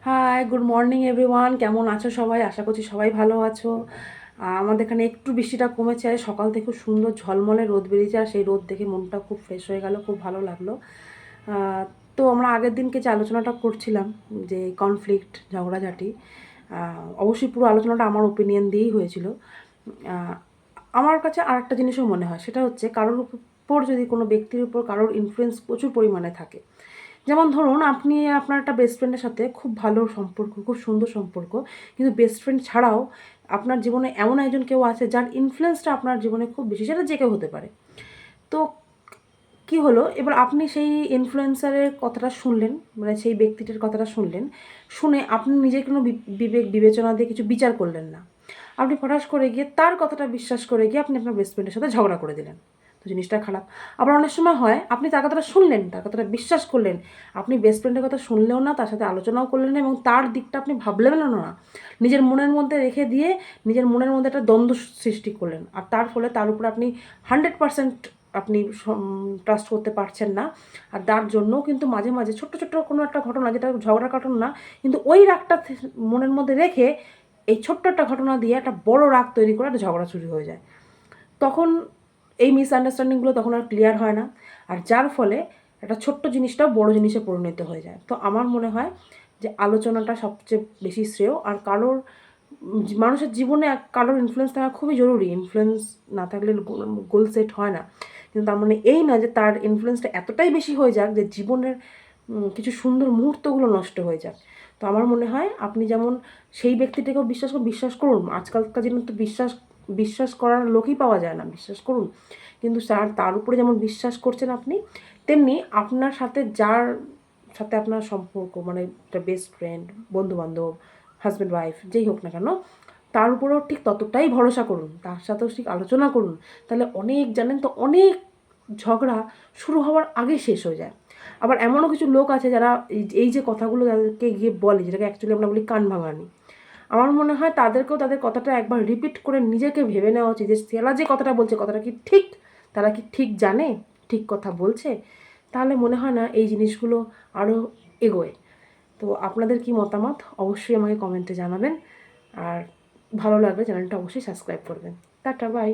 High, good morning everyone. কেমন আছো সবাই? আশা করছি সবাই ভালো আছো। আমাদের এখানে একটু বৃষ্টিটা কমেছে, সকাল থেকে খুব সুন্দর ঝলমলে রোদ বেরিয়েছে, আর সেই রোদ দেখে মনটা খুব ফ্রেশ হয়ে গেল, খুব ভালো লাগলো। তো আমরা আগের দিনকে যে আলোচনাটা করছিলাম, যে কনফ্লিক্ট, ঝগড়াঝাটি, অবশ্যই পুরো আলোচনাটা আমার ওপিনিয়ন দিয়েই হয়েছিল। আমার কাছে আর একটা জিনিসও মনে হয়, সেটা হচ্ছে কারোর উপর যদি কোনো ব্যক্তির উপর কারোর ইনফ্লুয়েন্স প্রচুর পরিমাণে থাকে। যেমন ধরুন, আপনি আপনার একটা বেস্ট ফ্রেন্ডের সাথে খুব ভালো সম্পর্ক, খুব সুন্দর সম্পর্ক, কিন্তু বেস্ট ফ্রেন্ড ছাড়াও আপনার জীবনে এমন একজন কেউ আছে যার ইনফ্লুয়েন্সটা আপনার জীবনে খুব বেশি, সেটা যে কেউ হতে পারে। তো কি হলো, এবার আপনি সেই ইনফ্লুয়েন্সারের কথাটা শুনলেন, মানে সেই ব্যক্তিটার কথাটা শুনলেন, শুনে আপনি নিজের কোনো বিবেক বিবেচনা দিয়ে কিছু বিচার করলেন না। আপনি হঠাৎ করে গিয়ে তার কথাটা বিশ্বাস করে গিয়ে আপনি আপনার বেস্ট ফ্রেন্ডের সাথে ঝগড়া করে দিলেন। তো জিনিসটা খারাপ। আবার অনেক সময় হয়, আপনি তার কথাটা শুনলেন, তার কথাটা বিশ্বাস করলেন, আপনি বেস্ট ফ্রেন্ডের কথা শুনলেও না, তার সাথে আলোচনাও করলেন না, এবং তার দিকটা আপনি ভাবলেনও না, নিজের মনের মধ্যে রেখে দিয়ে নিজের মনের মধ্যে একটা দ্বন্দ্ব সৃষ্টি করলেন, আর তার ফলে তার উপর আপনি 100% আপনি ট্রাস্ট করতে পারছেন না। আর তার জন্যও কিন্তু মাঝে মাঝে ছোট্ট ছোট্ট কোনো একটা ঘটনা, যেটা ঝগড়ার ঘটনা না, কিন্তু ওই রাগটা মনের মধ্যে রেখে এই ছোট্ট একটা ঘটনা দিয়ে একটা বড় রাগ তৈরি করে একটা ঝগড়া শুরু হয়ে যায়। তখন এই মিসআন্ডারস্ট্যান্ডিংগুলো তখন আর ক্লিয়ার হয় না, আর যার ফলে একটা ছোট্ট জিনিসটাও বড় জিনিসে পরিণত হয়ে যায়। তো আমার মনে হয় যে আলোচনাটা সবচেয়ে বেশি শ্রেয়। আর কারোর মানুষের জীবনে কারোর ইনফ্লুয়েন্স থাকা খুবই জরুরি। ইনফ্লুয়েন্স না থাকলে গোল সেট হয় না। কিন্তু তার মানে এই না যে তার ইনফ্লুয়েন্সটা এতটাই বেশি হয়ে যাক যে জীবনের কিছু সুন্দর মুহূর্তগুলো নষ্ট হয়ে যাক। তো আমার মনে হয় আপনি যেমন সেই ব্যক্তিটাকেও বিশ্বাস করুন। আজকালকার দিনে তো বিশ্বাস করার লোকই পাওয়া যায় না, বিশ্বাস করুন। কিন্তু তার উপরে যেমন বিশ্বাস করছেন আপনি, তেমনি আপনার সাথে যার সাথে আপনার সম্পর্ক, মানে একটা বেস্ট ফ্রেন্ড, বন্ধুবান্ধব, হাজব্যান্ড ওয়াইফ, যেই হোক না কেন, তার উপরেও ঠিক ততটাই ভরসা করুন, তার সাথেও ঠিক আলোচনা করুন। তাহলে অনেক, জানেন তো, অনেক ঝগড়া শুরু হওয়ার আগেই শেষ হয়ে যায়। আবার এমনও কিছু লোক আছে যারা এই যে কথাগুলো তাদেরকে গিয়ে বলে, যেটাকে অ্যাকচুয়ালি আমরা বলি কান ভাঙানি। আমার মনে হয় তাদেরকেও তাদের কথাটা একবার রিপিট করে নিজেকে ভেবে নেওয়া উচিত, যে তারা যে কথাটা বলছে, কথাটা কি ঠিক, তারা কি ঠিক জানে, ঠিক কথা বলছে। তাহলে মনে হয় না এই জিনিসগুলো আরও এগোয়। তো আপনাদের কি মতামত অবশ্যই আমাকে কমেন্টে জানাবেন। আর ভালো লাগলে চ্যানেলটা অবশ্যই সাবস্ক্রাইব করবেন। Tata, by.